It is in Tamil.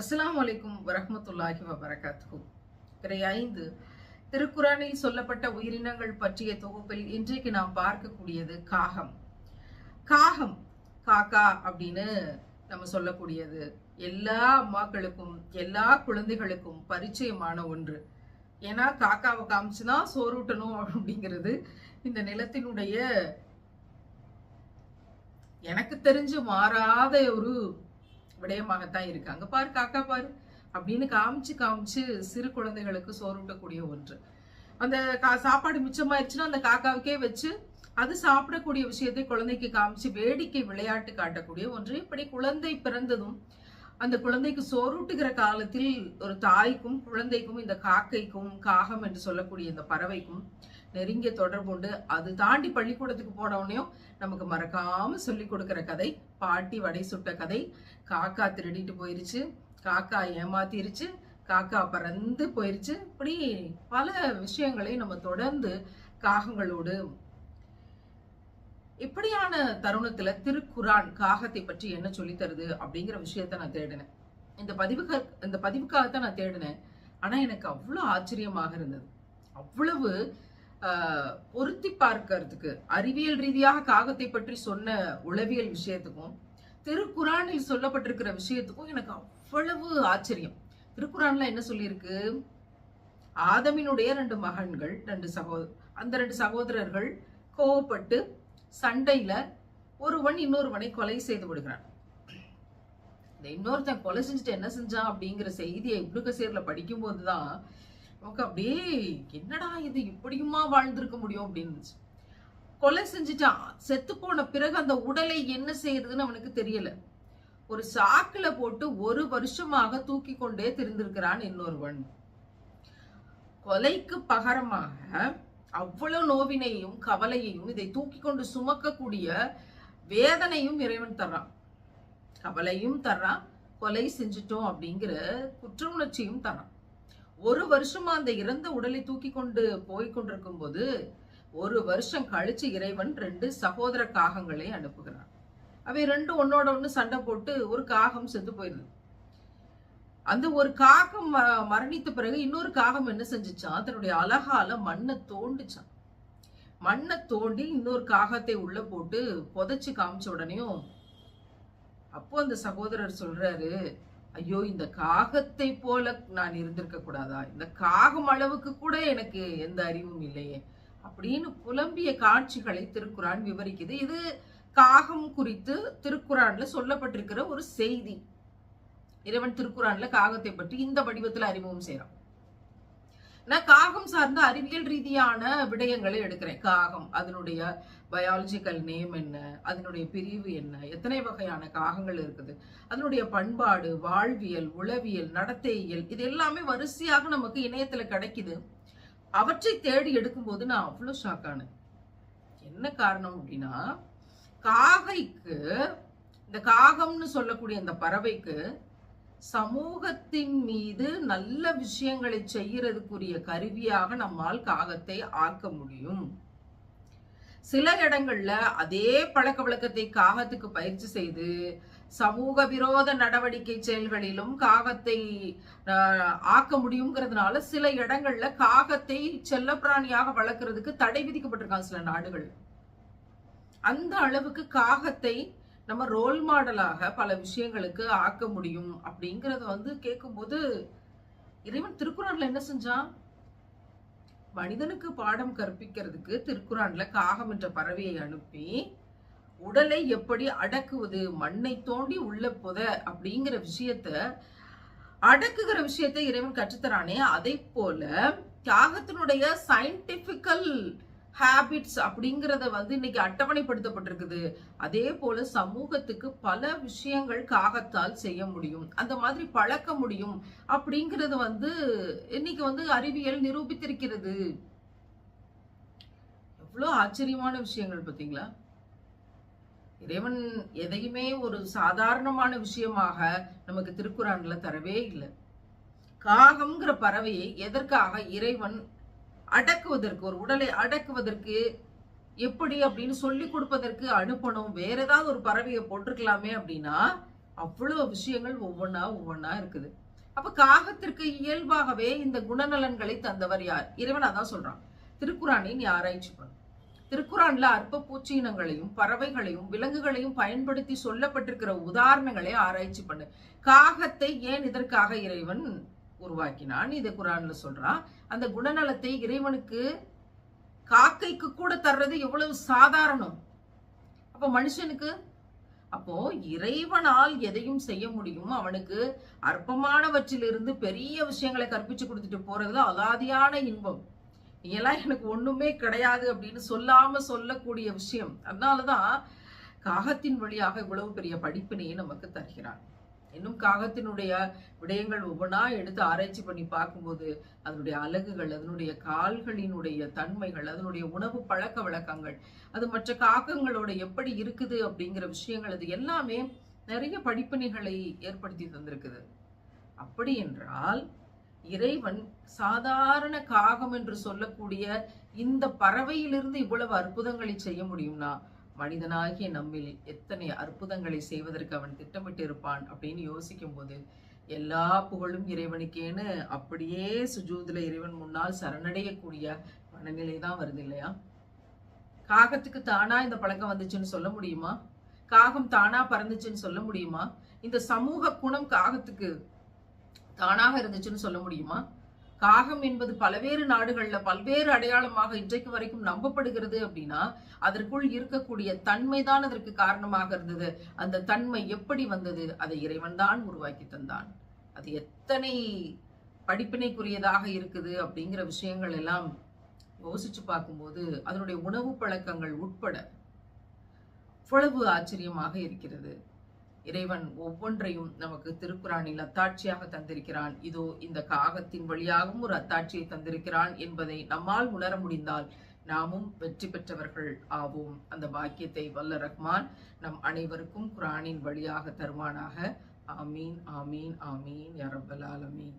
அஸ்ஸலாமு அலைக்கும் வரஹ்மத்துல்லாஹி வபரகாத்துஹு. பிறை 5 திருக்குரானில் சொல்லப்பட்ட உயிரினங்கள் பற்றிய தொகுப்பில் இன்றைக்கு நாம் பார்க்கக்கூடியது காகம். காகம், காக்கா அப்படின்னு நம்ம சொல்லக்கூடியது எல்லா அம்மாக்களுக்கும் எல்லா குழந்தைகளுக்கும் பரிச்சயமான ஒன்று. ஏன்னா காக்காவை காமிச்சுதான் சோறுட்டணும் அப்படிங்கிறது இந்த நிலத்தினுடைய எனக்கு தெரிஞ்சு மாறாத ஒரு விடயமாகத்தான் இருக்கு. அங்க பாரு காக்கா பாரு அப்படின்னு காமிச்சு காமிச்சு சிறு குழந்தைகளுக்கு சோறுட்டக்கூடிய ஒன்று. அந்த சாப்பாடு மிச்சமாயிருச்சுன்னா அந்த காக்காவுக்கே வச்சு அது சாப்பிடக்கூடிய விஷயத்தை குழந்தைக்கு காமிச்சு வேடிக்கை விளையாட்டு காட்டக்கூடிய ஒன்று. இப்படி குழந்தை பிறந்ததும் அந்த குழந்தைக்கு சோறுட்டுகிற காலத்தில் ஒரு தாய்க்கும் குழந்தைக்கும் இந்த காக்கைக்கும் காகம் என்று சொல்லக்கூடிய இந்த பறவைக்கும் நெருங்கிய தொடர்பு உண்டு. அது தாண்டி பள்ளிக்கூடத்துக்கு போனவனையும் நமக்கு மறக்காம சொல்லி கொடுக்கிற கதை பாட்டி வடை சுட்ட கதை. காக்கா திருடிட்டு போயிருச்சு, காக்கா ஏமாத்திருச்சு, காக்கா பறந்து போயிருச்சு. இப்படி பல விஷயங்களை நம்ம தொடர்ந்து காகங்களோடு. இப்படியான தருணத்துல திருக்குரான் காகத்தை பற்றி என்ன சொல்லி தருது அப்படிங்கிற விஷயத்த நான் தேடினேன். இந்த பதிவுக்காகத்தான் நான் தேடினேன். ஆனா எனக்கு அவ்வளவு ஆச்சரியமாக இருந்தது. அவ்வளவு பொருத்தி பார்க்கறதுக்கு அறிவியல் ரீதியாக காகத்தை பற்றி சொன்ன உளவியல் விஷயத்துக்கும் திருக்குரானில் சொல்லப்பட்டிருக்கிற விஷயத்துக்கும் எனக்கு அவ்வளவு ஆச்சரியம். திருக்குரான்ல என்ன சொல்லியிருக்கு? ஆதமினுடைய 2 மகன்கள், அந்த 2 சகோதரர்கள் கோவப்பட்டு சண்டையில ஒருவன் இன்னொருவனை கொலை செய்து விடுகிறான். இந்த இன்னொருத்தன் கொலை செஞ்சுட்டு என்ன செஞ்சான் அப்படிங்கிற செய்தியை இப்னு கசீர்ல படிக்கும் போதுதான் நமக்கு அப்படியே என்னடா இது, இப்படியுமா வாழ்ந்திருக்க முடியும் அப்படின்னு. கொலை செஞ்சுட்டான். செத்து போன பிறகு அந்த உடலை என்ன செய்யறதுன்னு அவனுக்கு தெரியல. ஒரு சாக்குல போட்டு 1 வருஷமாக தூக்கி கொண்டே திரிந்திருக்கிறான் இன்னொருவன். கொலைக்கு பகரமாக அவ்வளவு நோவினையும் கவலையையும் இதை தூக்கி கொண்டு சுமக்கக்கூடிய வேதனையும் இறைவன் தர்றான். கவலையும் தர்றான், கொலை செஞ்சிட்டோம் அப்படிங்கிற குற்ற உணர்ச்சியும் தர்றான். 1 வருஷமா அந்த இறந்த உடலை தூக்கி கொண்டு போய் கொண்டிருக்கும் போது 1 வருஷம் கழிச்சு இறைவன் 2 சகோதர காகங்களை அனுப்புகிறான். அவை 2 ஒன்னோட ஒண்ணு சண்டை போட்டு ஒரு காகம் செத்து போயிருது. அந்த ஒரு காகம் மரணித்த பிறகு இன்னொரு காகம் என்ன செஞ்சுச்சான்? தன்னுடைய அழகால மண்ணை தோண்டிச்சான். மண்ணை தோண்டி இன்னொரு காகத்தை உள்ள போட்டு புதைச்சு காமிச்ச உடனேயும் அப்போ அந்த சகோதரர் சொல்றாரு, ஐயோ இந்த காகத்தை போல நான் இருந்திருக்க கூடாதா? இந்த காகம் அளவுக்கு கூட எனக்கு எந்த அறிவும் இல்லையே அப்படின்னு புலம்பிய காட்சிகளை திருக்குரான் விவரிக்குது. இது காகம் குறித்து திருக்குரான்ல சொல்லப்பட்டிருக்கிற ஒரு செய்தி. இறைவன் திருக்குரான்ல காகத்தை பற்றி இந்த வடிவத்துல அறிமுகம் செய்யறான். நான் காகம் சார்ந்த அறிவியல் ரீதியான விடயங்களை எடுக்கிறேன். காகம், அதனுடைய பயாலஜிக்கல் நேம் என்ன, அதனுடைய பிரிவு என்ன, எத்தனை வகையான காகங்கள் இருக்குது, அதனுடைய பண்பாடு, வாழ்வியல், உளவியல், நடத்தையியல், இது எல்லாமே வரிசையாக நமக்கு இணையத்துல கிடைக்குது. அவற்றை தேடி எடுக்கும்போது நான் அவ்வளவு ஷாக் ஆனேன். என்ன காரணம் அப்படின்னா, காகைக்கு, இந்த காகம்னு சொல்லக்கூடிய இந்த பறவைக்கு சமூகத்தின் மீது நல்ல விஷயங்களை செய்யறதுக்குரிய கருவியாக நம்மால் காகத்தை ஆக்க முடியும். சில இடங்கள்ல அதே பழக்க வழக்கத்தை காகத்துக்கு பயிற்சி செய்து சமூக விரோத நடவடிக்கை செயல்களிலும் காகத்தை ஆக்க முடியுங்கிறதுனால சில இடங்கள்ல காகத்தை செல்ல பிராணியாக வளர்க்கறதுக்கு தடை விதிக்கப்பட்டிருக்காங்க சில நாடுகள். அந்த அளவுக்கு காகத்தை நம்ம ரோல் மாடலாக பல விஷயங்களுக்கு ஆக்க முடியும் அப்படிங்கறத கேட்கும்போது இறைவன் திருக்குறான்ல என்ன செஞ்சான்? மனிதனுக்கு பாடம் கற்பிக்கிறதுக்கு திருக்குறான்ல காகம் என்ற பறவையை அனுப்பி உடலை எப்படி அடக்குவது, மண்ணை தோண்டி உள்ள புத அப்படிங்கிற விஷயத்த அடக்குகிற விஷயத்தை இறைவன் கற்றுத்தரானே, அதை போல காகத்தினுடைய சயின்டிபிக்கல் ஹேபிட்ஸ் அப்படிங்கறத இன்னைக்கு அட்டவணைப்படுத்தப்பட்டிருக்குது. அதே போல சமூகத்துக்கு பல விஷயங்கள் காகத்தால் செய்ய முடியும், அந்த மாதிரி பழக்க முடியும் அப்படிங்கறது இன்னைக்கு அறிவியல் நிரூபித்திருக்கிறது. எவ்வளவு ஆச்சரியமான விஷயங்கள் பாத்தீங்களா? இறைவன் எதையுமே ஒரு சாதாரணமான விஷயமாக நமக்கு திருக்குறான்ல தரவே இல்லை. காகம்ங்கிற பறவையை எதற்காக இறைவன் அடக்குவதற்கு, ஒரு உடலை அடக்குவதற்கு எப்படி அப்படின்னு சொல்லி கொடுப்பதற்கு அனுப்பணும். வேற ஏதாவது ஒரு பறவையை போட்டிருக்கலாமே அப்படின்னா அவ்வளவு விஷயங்கள் ஒவ்வொன்னா இருக்குது. அப்ப காகத்திற்கு இயல்பாகவே இந்த குணநலன்களை தந்தவர் யார்? இறைவன் அதான் சொல்றான். திருக்குறானை நீ ஆராய்ச்சி பண்ணு. திருக்குறான்ல அற்ப பூச்சியினங்களையும் பறவைகளையும் விலங்குகளையும் பயன்படுத்தி சொல்லப்பட்டிருக்கிற உதாரணங்களை ஆராய்ச்சி பண்ணு. காகத்தை ஏன் இதற்காக இறைவன் உருவாக்கினான் இதை குரான்ல சொல்றான். அந்த குணநலத்தை இறைவனுக்கு காக்கைக்கு கூட தர்றது எவ்வளவு சாதாரணம். அப்ப மனுஷனுக்கு, அப்போ இறைவனால் எதையும் செய்ய முடியும். அவனுக்கு அற்பமானவற்றிலிருந்து பெரிய விஷயங்களை கற்பிச்சு கொடுத்துட்டு போறதுல அலாதியான இன்பம். இதெல்லாம் எனக்கு ஒண்ணுமே கிடையாது அப்படின்னு சொல்லாம சொல்லக்கூடிய விஷயம். அதனாலதான் காகத்தின் வழியாக இவ்வளவு பெரிய படிப்பினையை நமக்கு தருகிறான். இன்னும் காகத்தினுடைய விடயங்கள் ஒவ்வொன்றா எடுத்து ஆராய்ச்சி பண்ணி பார்க்கும்போது அதனுடைய அலகுகள், அதனுடைய கால்களினுடைய தன்மைகள், அதனுடைய உணவு பழக்க வழக்கங்கள், அது மற்ற காகங்களோட எப்படி இருக்குது அப்படிங்கிற விஷயங்கள், அது எல்லாமே நிறைய படிப்பினைகளை ஏற்படுத்தி தந்திருக்குது. அப்படி என்றால் இறைவன் சாதாரண காகம் என்று சொல்லக்கூடிய இந்த பறவையிலிருந்து இவ்வளவு அற்புதங்களை செய்ய முடியும்னா மனிதனாகிய நம்மில் எத்தனை அற்புதங்களை செய்வதற்கு அவன் திட்டமிட்டு இருப்பான் அப்படின்னு யோசிக்கும் போது எல்லா புகழும் இறைவனுக்கேன்னு அப்படியே சுஜூதுல இறைவன் முன்னால் சரணடையக்கூடிய மனநிலை தான் வருது இல்லையா? காகத்துக்கு தானா இந்த பழக்கம் வந்துச்சுன்னு சொல்ல முடியுமா? காகம் தானா பறந்துச்சுன்னு சொல்ல முடியுமா? இந்த சமூக குணம் காகத்துக்கு தானாக இருந்துச்சுன்னு சொல்ல முடியுமா? காகம் என்பது பல்வேறு நாடுகள்ல பல்வேறு அடையாளமாக இன்றைக்கு வரைக்கும் நம்பப்படுகிறது அப்படின்னா அதற்குள் இருக்கக்கூடிய தன்மைதான் அதற்கு காரணமாக இருந்தது. அந்த தன்மை எப்படி வந்தது? அதை இறைவன் தான் உருவாக்கி தந்தான். அது எத்தனை படிப்பினைக்குரியதாக இருக்குது அப்படிங்கிற விஷயங்கள் எல்லாம் யோசிச்சு பார்க்கும்போது அதனுடைய உணவு பழக்கங்கள் உட்பட இவ்வளவு ஆச்சரியமாக இருக்கிறது. இறைவன் ஒவ்வொன்றையும் நமக்கு திருக்குறானில் அத்தாட்சியாக தந்திருக்கிறான். இதோ இந்த காகத்தின் வழியாகவும் ஒரு அத்தாட்சியை தந்திருக்கிறான் என்பதை நம்மால் உணர முடிந்தால் நாமும் வெற்றி பெற்றவர்கள் ஆவோம். அந்த பாக்கியத்தை வல்ல ரஹ்மான் நம் அனைவருக்கும் குரானின் வழியாக தருவானாக. ஆமீன் ஆமீன் ஆமீன் யா ரப்பல் ஆலமீன்.